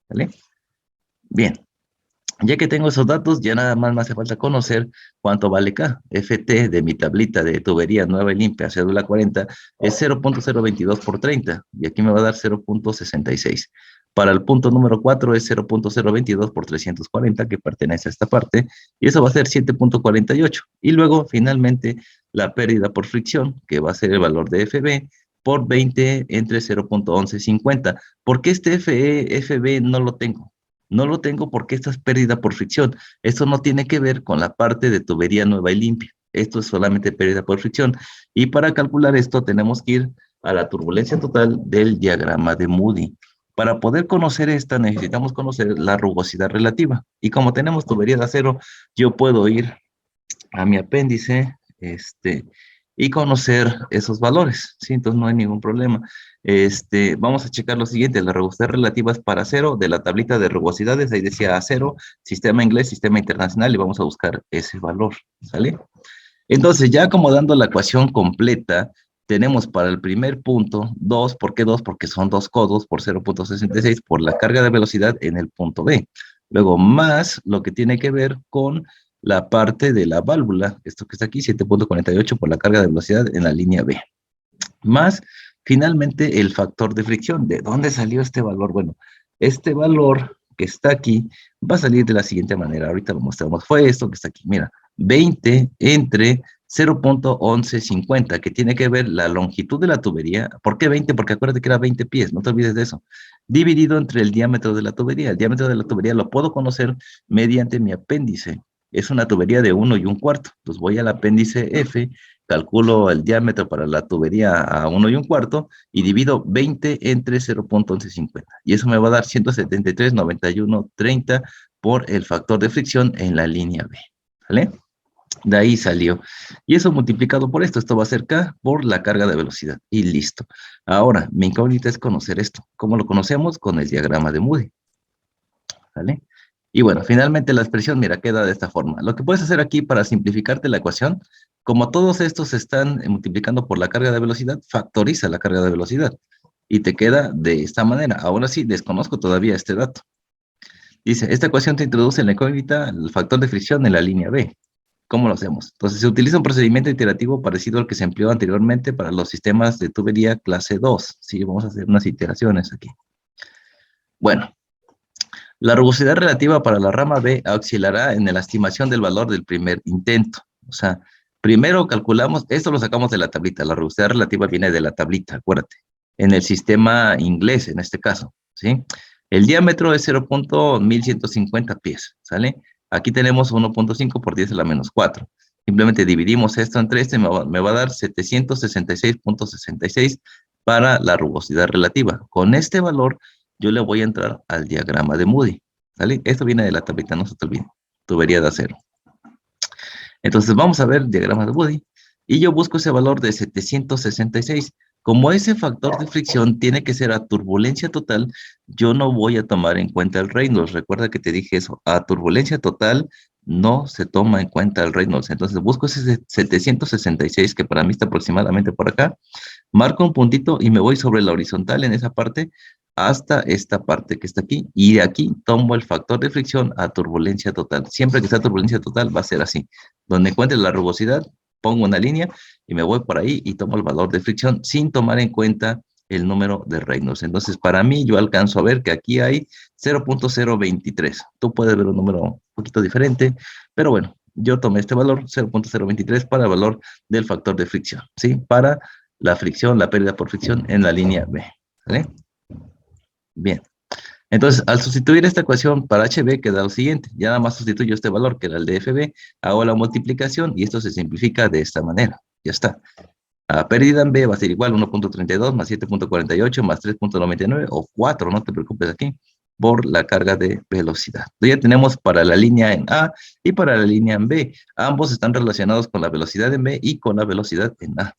¿vale? Bien. Ya que tengo esos datos, ya nada más me hace falta conocer cuánto vale K. FT de mi tablita de tubería nueva y limpia, cédula 40, es 0.022 por 30, y aquí me va a dar 0.66. Para el punto número 4 es 0.022 por 340, que pertenece a esta parte, y eso va a ser 7.48. Y luego, finalmente, la pérdida por fricción, que va a ser el valor de FB, por 20 entre 0.1150. ¿Por qué este FB no lo tengo? No lo tengo porque esta es pérdida por fricción. Esto no tiene que ver con la parte de tubería nueva y limpia. Esto es solamente pérdida por fricción. Y para calcular esto tenemos que ir a la turbulencia total del diagrama de Moody. Para poder conocer esta necesitamos conocer la rugosidad relativa. Y como tenemos tubería de acero, yo puedo ir a mi apéndice, y conocer esos valores, ¿sí? Entonces no hay ningún problema. Vamos a checar lo siguiente, las rugosidades relativas para acero, de la tablita de rugosidades, ahí decía acero, sistema inglés, sistema internacional, y vamos a buscar ese valor, ¿sale? Entonces, ya acomodando la ecuación completa, tenemos para el primer punto 2, ¿por qué 2? Porque son 2 codos por 0.66 por la carga de velocidad en el punto B. Luego, más lo que tiene que ver con la parte de la válvula, esto que está aquí, 7.48 por la carga de velocidad en la línea B. Más, finalmente, el factor de fricción. ¿De dónde salió este valor? Bueno, este valor que está aquí va a salir de la siguiente manera. Ahorita lo mostramos. Fue esto que está aquí. Mira, 20 entre 0.1150, que tiene que ver la longitud de la tubería. ¿Por qué 20? Porque acuérdate que era 20 pies, no te olvides de eso. Dividido entre el diámetro de la tubería. El diámetro de la tubería lo puedo conocer mediante mi apéndice. Es una tubería de 1,25. Entonces voy al apéndice F, calculo el diámetro para la tubería a 1,25 y divido 20 entre 0.1150. Y eso me va a dar 173,91,30 por el factor de fricción en la línea B. ¿Vale? De ahí salió. Y eso multiplicado por esto va a ser K por la carga de velocidad. Y listo. Ahora, mi incógnita es conocer esto. ¿Cómo lo conocemos? Con el diagrama de Moody. ¿Vale? Y bueno, finalmente la expresión, mira, queda de esta forma. Lo que puedes hacer aquí para simplificarte la ecuación, como todos estos se están multiplicando por la carga de velocidad, factoriza la carga de velocidad. Y te queda de esta manera. Ahora sí, desconozco todavía este dato. Dice, esta ecuación te introduce en la incógnita el factor de fricción en la línea B. ¿Cómo lo hacemos? Entonces, se utiliza un procedimiento iterativo parecido al que se empleó anteriormente para los sistemas de tubería clase 2. Sí, vamos a hacer unas iteraciones aquí. Bueno, la rugosidad relativa para la rama B oscilará en la estimación del valor del primer intento. O sea, primero calculamos, esto lo sacamos de la tablita, la rugosidad relativa viene de la tablita, acuérdate, en el sistema inglés, en este caso, ¿sí? El diámetro es 0.1150 pies, ¿sale? Aquí tenemos 1.5 por 10 a la menos 4. Simplemente dividimos esto entre este, me va a dar 766.66 para la rugosidad relativa. Con este valor, yo le voy a entrar al diagrama de Moody, ¿sale? Esto viene de la tablita, no se te olvide. Tubería de acero. Entonces, vamos a ver el diagrama de Moody. Y yo busco ese valor de 766. Como ese factor de fricción tiene que ser a turbulencia total, yo no voy a tomar en cuenta el Reynolds. Recuerda que te dije eso, a turbulencia total no se toma en cuenta el Reynolds. Entonces busco ese 766, que para mí está aproximadamente por acá, marco un puntito y me voy sobre la horizontal en esa parte hasta esta parte que está aquí, y de aquí tomo el factor de fricción a turbulencia total. Siempre que sea turbulencia total va a ser así. Donde encuentre la rugosidad, pongo una línea y me voy por ahí y tomo el valor de fricción sin tomar en cuenta el número de Reynolds. Entonces, para mí, yo alcanzo a ver que aquí hay 0.023. Tú puedes ver un número un poquito diferente, pero bueno, yo tomé este valor, 0.023, para el valor del factor de fricción, ¿sí? Para la fricción, la pérdida por fricción en la línea B, ¿vale? Bien. Entonces, al sustituir esta ecuación para HB, queda lo siguiente. Ya nada más sustituyo este valor, que era el de FB, hago la multiplicación y esto se simplifica de esta manera. Ya está. La pérdida en B va a ser igual a 1.32 más 7.48 más 3.99 o 4, no te preocupes aquí, por la carga de velocidad. Entonces ya tenemos para la línea en A y para la línea en B. Ambos están relacionados con la velocidad en B y con la velocidad en A.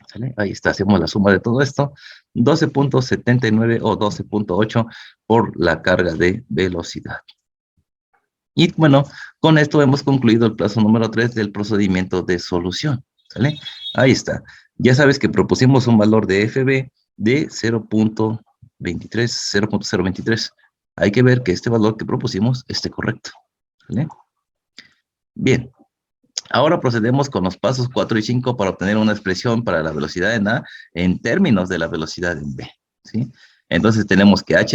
¿Sale? Ahí está, hacemos la suma de todo esto. 12.79 o 12.8 por la carga de velocidad. Y bueno, con esto hemos concluido el paso número 3 del procedimiento de solución. ¿Sale? Ahí está. Ya sabes que propusimos un valor de FB de 0.23. Hay que ver que este valor que propusimos esté correcto. ¿Sale? Bien. Ahora procedemos con los pasos 4 y 5 para obtener una expresión para la velocidad en A en términos de la velocidad en B, ¿sí? Entonces tenemos que HA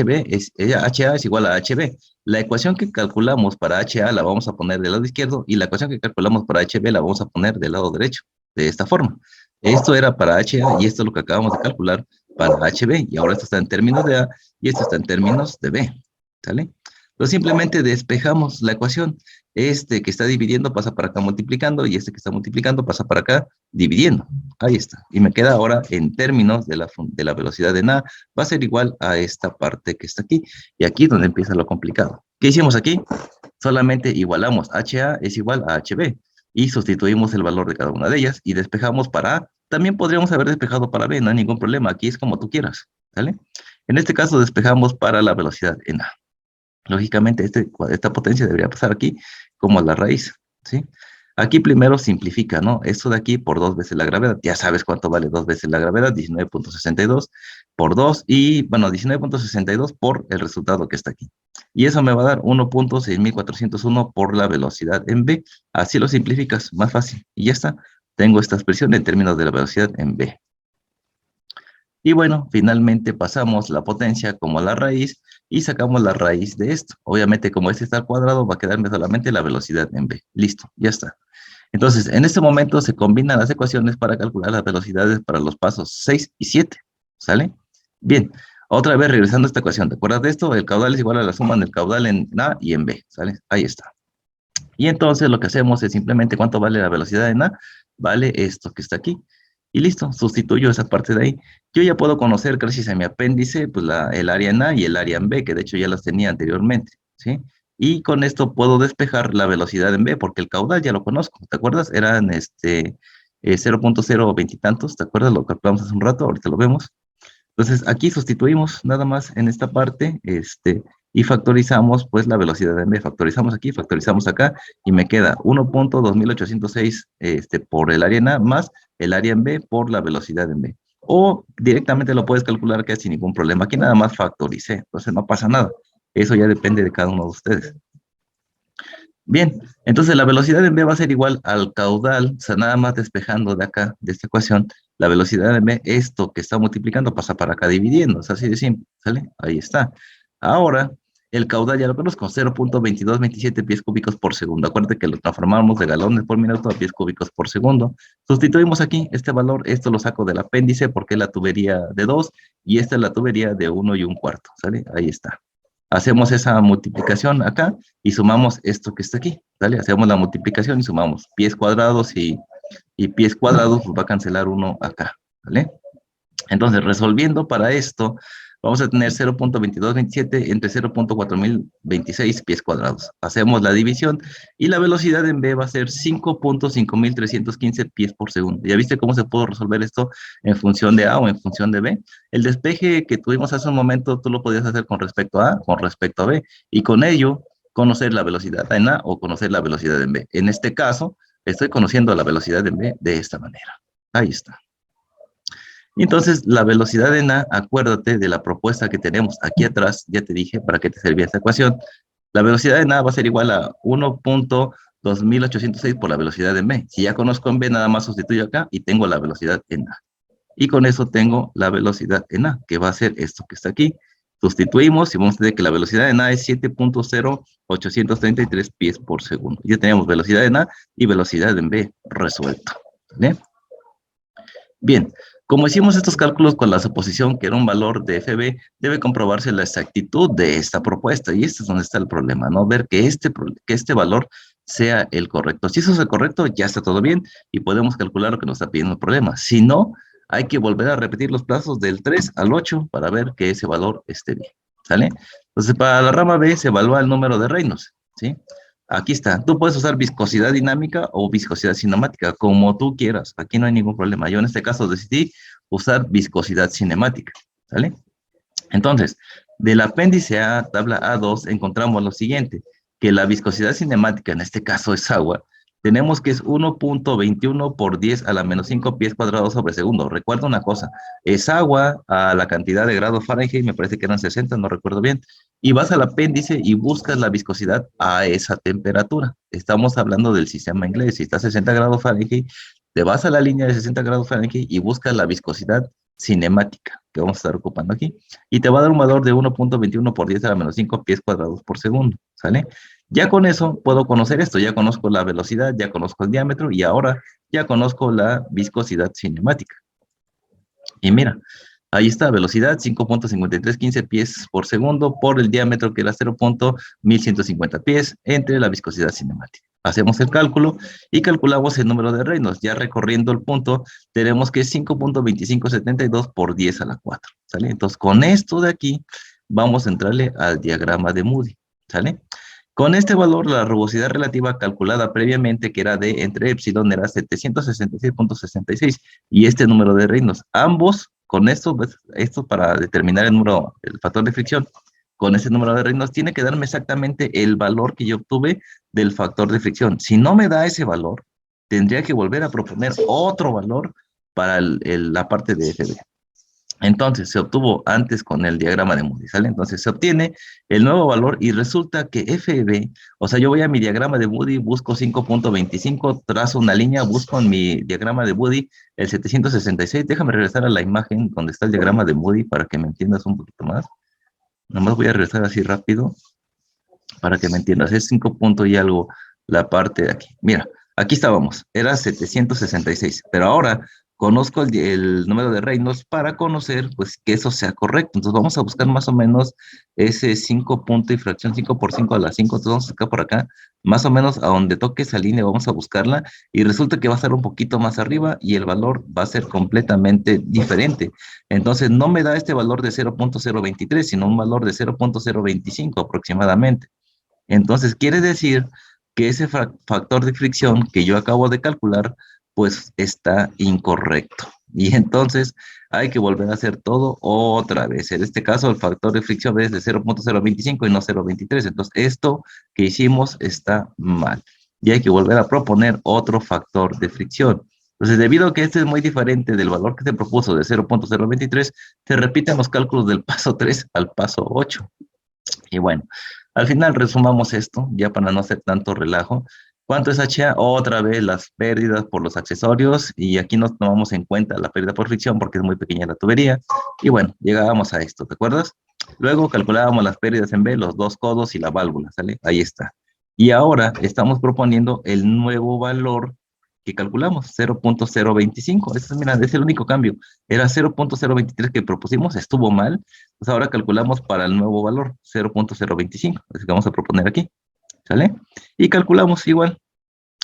es igual a HB. La ecuación que calculamos para HA la vamos a poner del lado izquierdo y la ecuación que calculamos para HB la vamos a poner del lado derecho, de esta forma. Esto era para HA y esto es lo que acabamos de calcular para HB. Y ahora esto está en términos de A y esto está en términos de B, ¿sale? Entonces simplemente despejamos la ecuación. Este que está dividiendo pasa para acá multiplicando y este que está multiplicando pasa para acá dividiendo. Ahí está. Y me queda ahora en términos de la velocidad de A, va a ser igual a esta parte que está aquí. Y aquí es donde empieza lo complicado. ¿Qué hicimos aquí? Solamente igualamos HA es igual a HB y sustituimos el valor de cada una de ellas y despejamos para A. También podríamos haber despejado para B, no hay ningún problema. Aquí es como tú quieras. ¿Vale? En este caso despejamos para la velocidad en A. Lógicamente, esta potencia debería pasar aquí como a la raíz, ¿sí? Aquí primero simplifica, ¿no? Esto de aquí por 2 veces la gravedad. Ya sabes cuánto vale 2 veces la gravedad, 19.62 por 2 y, bueno, 19.62 por el resultado que está aquí. Y eso me va a dar 1.6401 por la velocidad en B. Así lo simplificas, más fácil. Y ya está. Tengo esta expresión en términos de la velocidad en B. Y bueno, finalmente pasamos la potencia como la raíz y sacamos la raíz de esto. Obviamente, como este está al cuadrado, va a quedarme solamente la velocidad en v. Listo, ya está. Entonces, en este momento se combinan las ecuaciones para calcular las velocidades para los pasos 6 y 7. ¿Sale? Bien, otra vez regresando a esta ecuación. ¿Te acuerdas de esto? El caudal es igual a la suma del caudal en A y en B. ¿Sale? Ahí está. Y entonces lo que hacemos es simplemente cuánto vale la velocidad en A, vale esto que está aquí. Y listo, sustituyo esa parte de ahí. Yo ya puedo conocer, gracias a mi apéndice, pues el área en A y el área en B, que de hecho ya las tenía anteriormente, ¿sí? Y con esto puedo despejar la velocidad en B, porque el caudal ya lo conozco, ¿te acuerdas? Eran 0.020 y tantos, ¿te acuerdas? Lo calculamos hace un rato, ahorita lo vemos. Entonces, aquí sustituimos nada más en esta parte, y factorizamos pues la velocidad de m. Factorizamos aquí, factorizamos acá, y me queda 1.2806 por el área en A más el área en B por la velocidad en B. O directamente lo puedes calcular que sin ningún problema. Aquí nada más factoricé, entonces no pasa nada. Eso ya depende de cada uno de ustedes. Bien, entonces la velocidad en B va a ser igual al caudal, o sea, nada más despejando de acá, de esta ecuación, la velocidad en B, esto que está multiplicando pasa para acá dividiendo, es así de simple, ¿sale? Ahí está. Ahora, el caudal ya lo conozco, 0.2227 pies cúbicos por segundo. Acuérdate que lo transformamos de galones por minuto a pies cúbicos por segundo. Sustituimos aquí este valor, esto lo saco del apéndice porque es la tubería de 2 y esta es la tubería de 1 y 1/4, ¿sale? Ahí está. Hacemos esa multiplicación acá y sumamos esto que está aquí, ¿vale? Hacemos la multiplicación y sumamos pies cuadrados y pies cuadrados, pues va a cancelar uno acá, ¿vale? Entonces, resolviendo para esto, vamos a tener 0.2227 entre 0.4026 pies cuadrados. Hacemos la división y la velocidad en B va a ser 5.5315 pies por segundo. ¿Ya viste cómo se pudo resolver esto en función de A o en función de B? El despeje que tuvimos hace un momento, tú lo podías hacer con respecto a A, con respecto a B, y con ello conocer la velocidad en A o conocer la velocidad en B. En este caso, estoy conociendo la velocidad en B de esta manera. Ahí está. Entonces, la velocidad en A, acuérdate de la propuesta que tenemos aquí atrás, ya te dije para qué te servía esta ecuación. La velocidad en A va a ser igual a 1.2806 por la velocidad en B. Si ya conozco en B, nada más sustituyo acá y tengo la velocidad en A. Y con eso tengo la velocidad en A, que va a ser esto que está aquí. Sustituimos y vamos a tener que la velocidad en A es 7.0833 pies por segundo. Ya tenemos velocidad en A y velocidad en B resuelto. ¿Vale? Bien, como hicimos estos cálculos con la suposición que era un valor de FB, debe comprobarse la exactitud de esta propuesta, y este es donde está el problema, ¿no? Ver que este valor sea el correcto. Si eso es el correcto, ya está todo bien, y podemos calcular lo que nos está pidiendo el problema. Si no, hay que volver a repetir los plazos del 3 al 8 para ver que ese valor esté bien, ¿sale? Entonces, para la rama B se evalúa el número de Reynolds, ¿sí? Aquí está. Tú puedes usar viscosidad dinámica o viscosidad cinemática, como tú quieras. Aquí no hay ningún problema. Yo en este caso decidí usar viscosidad cinemática, ¿sale? Entonces, del apéndice A, tabla A2, encontramos lo siguiente, que la viscosidad cinemática, en este caso es agua, tenemos que es 1.21 por 10 a la menos 5 pies cuadrados sobre segundo. Recuerda una cosa, es agua a la cantidad de grados Fahrenheit, me parece que eran 60, no recuerdo bien, y vas al apéndice y buscas la viscosidad a esa temperatura. Estamos hablando del sistema inglés, si está a 60 grados Fahrenheit, te vas a la línea de 60 grados Fahrenheit y buscas la viscosidad cinemática que vamos a estar ocupando aquí, y te va a dar un valor de 1.21 por 10 a la menos 5 pies cuadrados por segundo, ¿sale? Ya con eso puedo conocer esto, ya conozco la velocidad, ya conozco el diámetro y ahora ya conozco la viscosidad cinemática. Y mira, ahí está, velocidad 5.5315 pies por segundo por el diámetro que era 0.1150 pies entre la viscosidad cinemática. Hacemos el cálculo y calculamos el número de Reynolds. Ya recorriendo el punto, tenemos que es 5.2572 por 10 a la 4, ¿sale? Entonces, con esto de aquí, vamos a entrarle al diagrama de Moody, ¿sale? Con este valor, la rugosidad relativa calculada previamente, que era de entre epsilon, era 766.66, y este número de Reynolds. Ambos, con esto, pues, esto para determinar el número, el factor de fricción, con ese número de Reynolds, tiene que darme exactamente el valor que yo obtuve del factor de fricción. Si no me da ese valor, tendría que volver a proponer otro valor para la parte de FB. Entonces, se obtuvo antes con el diagrama de Moody, ¿sale? Entonces, se obtiene el nuevo valor y resulta que FB, o sea, yo voy a mi diagrama de Moody, busco 5.25, trazo una línea, busco en mi diagrama de Moody el 766. Déjame regresar a la imagen donde está el diagrama de Moody para que me entiendas un poquito más. Nomás voy a regresar así rápido para que me entiendas. Es 5 puntos y algo la parte de aquí. Mira, aquí estábamos, era 766, pero ahora conozco el número de Reynolds para conocer, pues, que eso sea correcto. Entonces vamos a buscar más o menos ese 5 punto y fracción 5 por 5 a la 5. Entonces vamos a sacar por acá, más o menos a donde toque esa línea, vamos a buscarla y resulta que va a estar un poquito más arriba y el valor va a ser completamente diferente. Entonces no me da este valor de 0.023, sino un valor de 0.025 aproximadamente. Entonces, quiere decir que ese factor de fricción que yo acabo de calcular, pues está incorrecto. Y entonces hay que volver a hacer todo otra vez. En este caso, el factor de fricción es de 0.025 y no 0.23. Entonces, esto que hicimos está mal. Y hay que volver a proponer otro factor de fricción. Entonces, debido a que este es muy diferente del valor que se propuso de 0.023, se repiten los cálculos del paso 3 al paso 8. Y bueno, al final resumamos esto, ya para no hacer tanto relajo. ¿Cuánto es HA? Otra vez las pérdidas por los accesorios, y aquí no tomamos en cuenta la pérdida por fricción porque es muy pequeña la tubería. Y bueno, llegábamos a esto, ¿te acuerdas? Luego calculábamos las pérdidas en B, los dos codos y la válvula, ¿sale? Ahí está. Y ahora estamos proponiendo el nuevo valor que calculamos, 0.025. Ese, mira, es el único cambio. Era 0.023 que propusimos, estuvo mal. Pues ahora calculamos para el nuevo valor, 0.025. Así que vamos a proponer aquí, ¿sale? Y calculamos igual.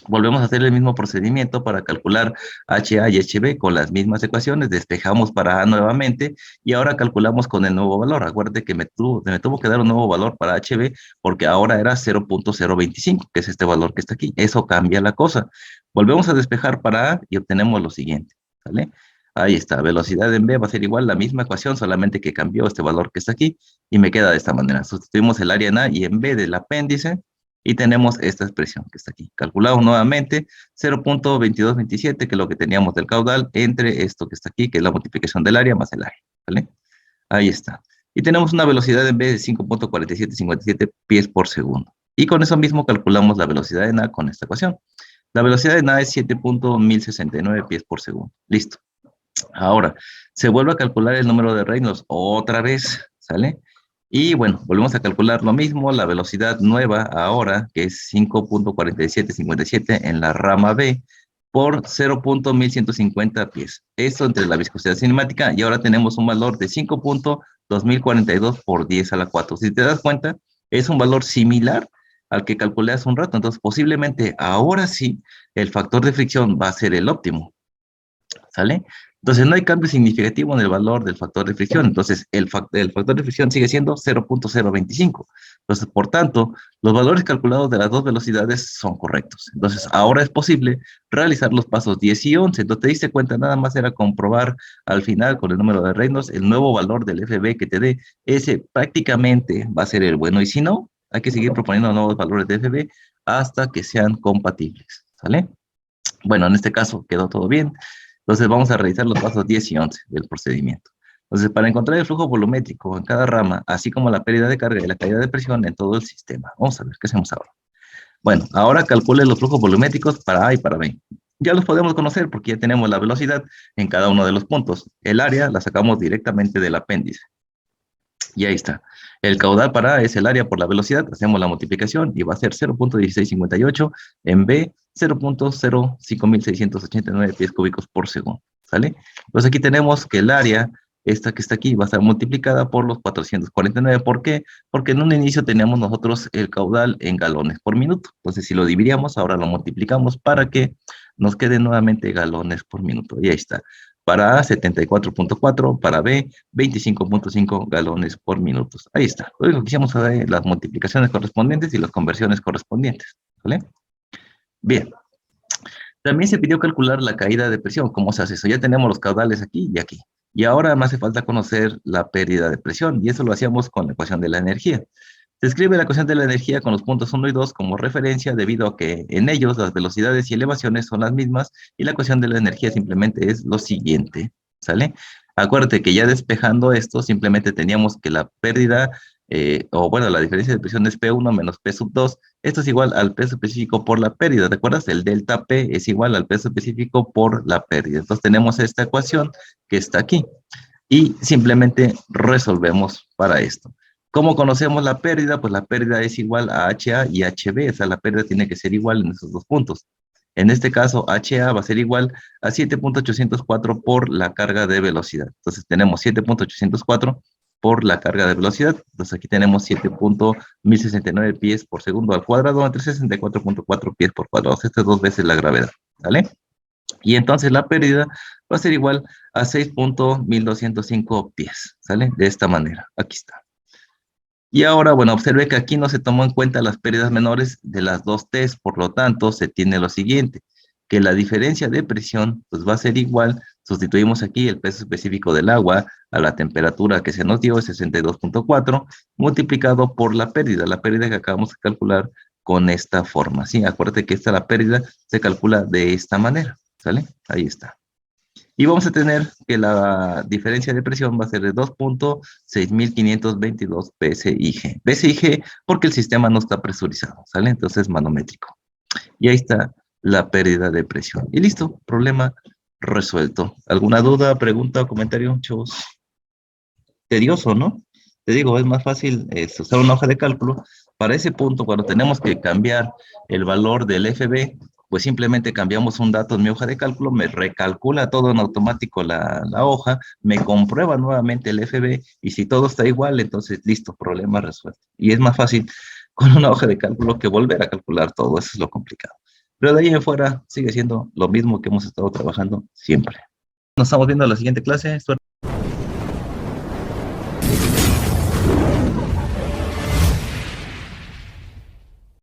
Volvemos a hacer el mismo procedimiento para calcular HA y HB con las mismas ecuaciones, despejamos para A nuevamente y ahora calculamos con el nuevo valor. Acuérdate que me tuvo que dar un nuevo valor para HB porque ahora era 0.025, que es este valor que está aquí. Eso cambia la cosa. Volvemos a despejar para A y obtenemos lo siguiente, ¿vale? Ahí está, velocidad en B va a ser igual, la misma ecuación, solamente que cambió este valor que está aquí y me queda de esta manera. Sustituimos el área en A y en B del apéndice y tenemos esta expresión que está aquí. Calculamos nuevamente 0.2227, que es lo que teníamos del caudal, entre esto que está aquí, que es la multiplicación del área más el área, ¿vale? Ahí está. Y tenemos una velocidad en B de 5.4757 pies por segundo. Y con eso mismo calculamos la velocidad en A con esta ecuación. La velocidad en A es 7.1069 pies por segundo. Listo. Ahora, se vuelve a calcular el número de Reynolds otra vez, ¿sale? Y bueno, volvemos a calcular lo mismo, la velocidad nueva ahora, que es 5.4757 en la rama B, por 0.1150 pies. Esto entre la viscosidad cinemática, y ahora tenemos un valor de 5.2042 por 10 a la 4. Si te das cuenta, es un valor similar al que calculé hace un rato. Entonces, posiblemente ahora sí, el factor de fricción va a ser el óptimo, ¿sale? Entonces, no hay cambio significativo en el valor del factor de fricción. Entonces, el factor de fricción sigue siendo 0.025. Entonces, por tanto, los valores calculados de las dos velocidades son correctos. Entonces, ahora es posible realizar los pasos 10 y 11. Entonces, te diste cuenta, nada más era comprobar al final con el número de Reynolds el nuevo valor del FB que te dé. Ese prácticamente va a ser el bueno. Y si no, hay que seguir proponiendo nuevos valores de FB hasta que sean compatibles. ¿Sale? Bueno, en este caso quedó todo bien. Entonces vamos a realizar los pasos 10 y 11 del procedimiento. Entonces, para encontrar el flujo volumétrico en cada rama, así como la pérdida de carga y la caída de presión en todo el sistema. Vamos a ver, ¿qué hacemos ahora? Bueno, ahora calcule los flujos volumétricos para A y para B. Ya los podemos conocer porque ya tenemos la velocidad en cada uno de los puntos. El área la sacamos directamente del apéndice. Y ahí está. El caudal para A es el área por la velocidad, hacemos la multiplicación y va a ser 0.1658, en B 0.05689 pies cúbicos por segundo, ¿sale? Entonces aquí tenemos que el área, esta que está aquí, va a estar multiplicada por los 449. ¿Por qué? Porque en un inicio teníamos nosotros el caudal en galones por minuto. Entonces si lo dividíamos, ahora lo multiplicamos para que nos quede nuevamente galones por minuto. Y ahí está. Para A, 74.4, para B, 25.5 galones por minuto. Ahí está. Luego hicimos las multiplicaciones correspondientes y las conversiones correspondientes. ¿Vale? Bien. También se pidió calcular la caída de presión. ¿Cómo se hace eso? Ya tenemos los caudales aquí y aquí. Y ahora me hace falta conocer la pérdida de presión. Y eso lo hacíamos con la ecuación de la energía. Se escribe la ecuación de la energía con los puntos 1 y 2 como referencia debido a que en ellos las velocidades y elevaciones son las mismas y la ecuación de la energía simplemente es lo siguiente. ¿sale? Acuérdate que ya despejando esto, simplemente teníamos que la pérdida, o bueno, la diferencia de presión es P1 menos P sub 2. Esto es igual al peso específico por la pérdida. ¿Te acuerdas? El delta P es igual al peso específico por la pérdida. Entonces tenemos esta ecuación que está aquí. Y simplemente resolvemos para esto. ¿Cómo conocemos la pérdida? Pues la pérdida es igual a HA y HB. O sea, la pérdida tiene que ser igual en esos dos puntos. En este caso, HA va a ser igual a 7.804 por la carga de velocidad. Entonces tenemos 7.804 por la carga de velocidad. Entonces aquí tenemos 7.1069 pies por segundo al cuadrado entre 64.4 pies por cuadrado. Esto es 2 veces la gravedad, ¿vale? Y entonces la pérdida va a ser igual a 6.1205 pies, ¿sale? De esta manera, aquí está. Y ahora, bueno, observe que aquí no se tomó en cuenta las pérdidas menores de las dos T's, por lo tanto, se tiene lo siguiente, que la diferencia de presión, pues va a ser igual, sustituimos aquí el peso específico del agua a la temperatura que se nos dio, 62.4, multiplicado por la pérdida que acabamos de calcular con esta forma, ¿sí? Acuérdate que la pérdida se calcula de esta manera, ¿sale? Ahí está. Y vamos a tener que la diferencia de presión va a ser de 2.6522 PSIG. PSIG porque el sistema no está presurizado, ¿sale? Entonces manométrico. Y ahí está la pérdida de presión. Y listo, problema resuelto. ¿Alguna duda, pregunta o comentario, chavos? Tedioso, ¿no? Te digo, es más fácil usar una hoja de cálculo. Para ese punto, cuando tenemos que cambiar el valor del FB, pues simplemente cambiamos un dato en mi hoja de cálculo, me recalcula todo en automático la hoja, me comprueba nuevamente el FB, y si todo está igual, entonces listo, problema resuelto. Y es más fácil con una hoja de cálculo que volver a calcular todo, eso es lo complicado. Pero de ahí en fuera sigue siendo lo mismo que hemos estado trabajando siempre. Nos estamos viendo en la siguiente clase. Suerte.